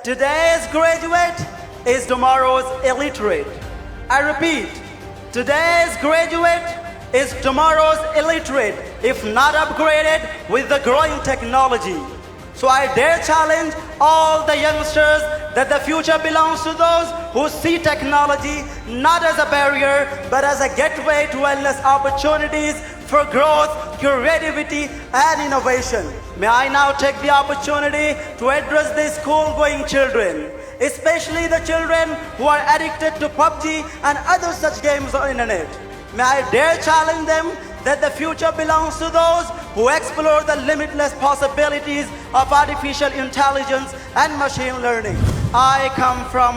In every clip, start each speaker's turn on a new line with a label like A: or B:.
A: today's graduate is tomorrow's illiterate. I repeat, today's graduate is tomorrow's illiterate if not upgraded with the growing technology. So I dare challenge all the youngsters that the future belongs to those who see technology not as a barrier but as a gateway to endless opportunities for growth, creativity and innovation. May I now take the opportunity to address the school-going children, especially the children who are addicted to PUBG and other such games on the internet. May I dare challenge them that the future belongs to those who explore the limitless possibilities of artificial intelligence and machine learning. I come from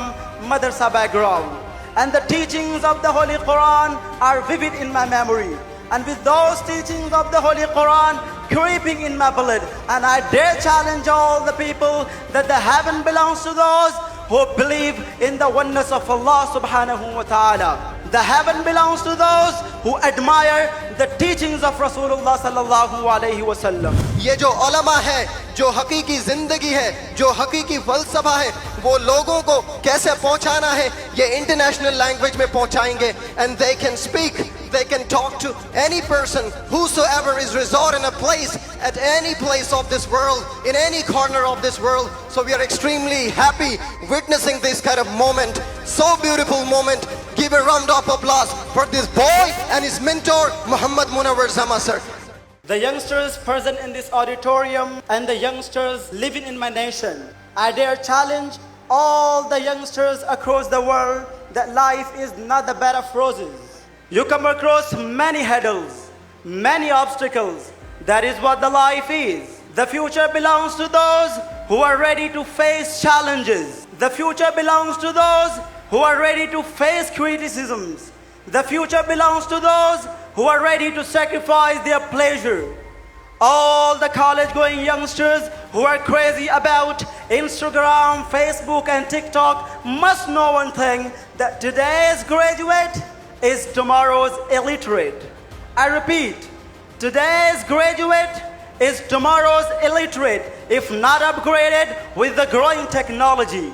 A: Madrasa background, and the teachings of the Holy Quran are vivid in my memory. And with those teachings of the Holy Quran creeping in my blood, and I dare challenge all the people that the heaven belongs to those who believe in the oneness of Allah subhanahu wa ta'ala. The heaven belongs to those who admire the teachings of Rasulullah sallallahu alayhi wa sallam.
B: ये जो उलमा है, जो हकीकी जिंदगी है, जो हकीकी फलसफा है, वो लोगों को कैसे पहुंचाना है, ये इंटरनेशनल लैंग्वेज में पहुंचाएंगे. And they can speak, they can talk to any person, whosoever is resort in a place, at any place of this world, in any corner of this world. So we are extremely happy witnessing this kind of moment, so beautiful moment. Give a round of applause for this boy and his mentor, Muhammad Munawwar Zama sir.
A: The youngsters present in this auditorium and the youngsters living in my nation, I dare challenge all the youngsters across the world that life is not the bed of roses. You come across many hurdles, many obstacles. That is what the life is. The future belongs to those who are ready to face challenges. The future belongs to those who are ready to face criticisms. The future belongs to those who are ready to sacrifice their pleasure. All the college-going youngsters who are crazy about Instagram, Facebook and TikTok must know one thing, that today's graduate is tomorrow's illiterate. I repeat, today's graduate is tomorrow's illiterate if not upgraded with the growing technology.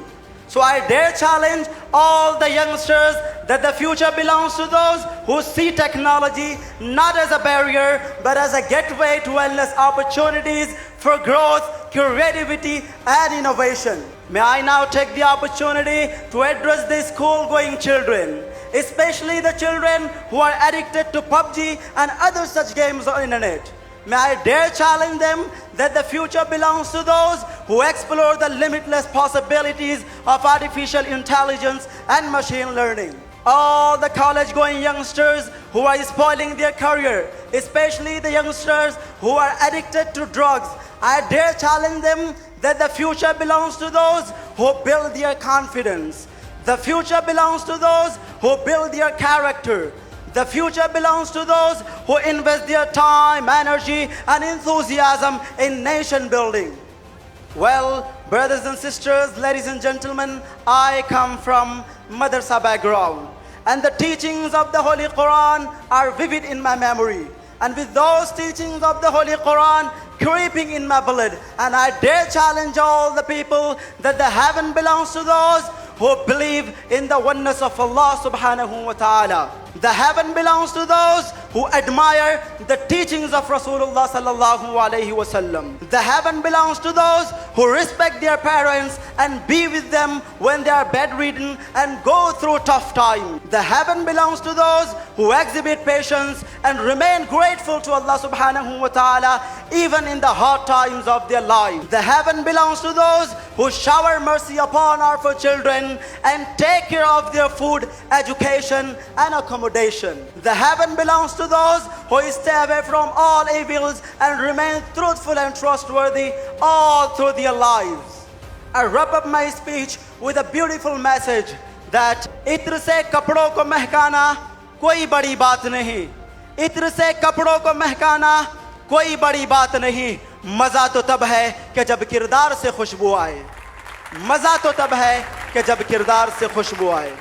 A: So I dare challenge all the youngsters that the future belongs to those who see technology not as a barrier but as a gateway to endless opportunities for growth, creativity and innovation. May I now take the opportunity to address the school-going children, especially the children who are addicted to PUBG and other such games on the internet. May I dare challenge them that the future belongs to those who explore the limitless possibilities of artificial intelligence and machine learning. All the college-going youngsters who are spoiling their career, especially the youngsters who are addicted to drugs, I dare challenge them that the future belongs to those who build their confidence. The future belongs to those who build their character. The future belongs to those who invest their time, energy and enthusiasm in nation building. Well, brothers and sisters, ladies and gentlemen, I come from Madrasa background, and the teachings of the Holy Quran are vivid in my memory. And with those teachings of the Holy Quran creeping in my blood, and I dare challenge all the people that the heaven belongs to those who believe in the oneness of Allah subhanahu wa ta'ala. The heaven belongs to those who admire the teachings of Rasulullah sallallahu alayhi wa sallam. The heaven belongs to those who respect their parents and be with them when they are bedridden and go through tough time. The heaven belongs to those who exhibit patience and remain grateful to Allah subhanahu wa ta'ala even in the hard times of their life. The heaven belongs to those who shower mercy upon our children and take care of their food, education and accommodation. The heaven belongs to those who stay away from all evils and remain truthful and trustworthy all through their lives. I wrap up my speech with a beautiful message that इत्र से कपड़ों को महकाना कोई बड़ी बात नहीं, इत्र से कपड़ों को महकाना कोई बड़ी बात नहीं, मजा तो तब है कि जब किरदार से खुशबू आए, मजा तो तब है कि जब किरदार से खुशबू आए.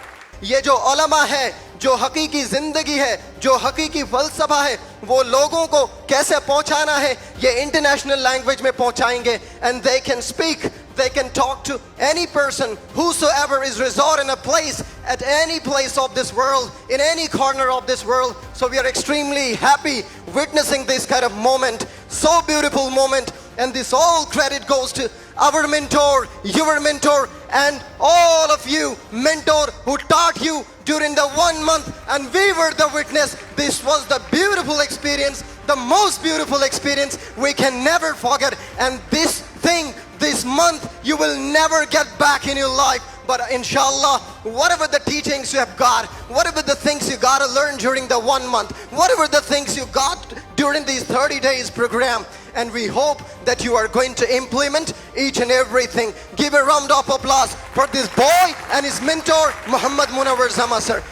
B: ये जो उलमा है, जो हकीकी जिंदगी है, जो हकीकी फलसफा है, वो लोगों को कैसे पहुंचाना है, ये इंटरनेशनल लैंग्वेज में पहुंचाएंगे. And they can speak, They can talk to any person, whosoever is resort in a place, at any place of this world, in any corner of this world. So we are extremely happy witnessing this kind of moment, so beautiful moment. And this all credit goes to our mentor, your mentor, and all of you mentor who taught you during the 1 month, and we were the witness. This was the beautiful experience, the most beautiful experience we can never forget. And this thing, this month, you will never get back in your life. But inshallah, whatever the teachings you have got, whatever the things you got to learn during the 1 month, whatever the things you got during these 30 days program, and we hope that you are going to implement each and everything. Give a round of applause for this boy and his mentor, Muhammad Munawar Zama sir.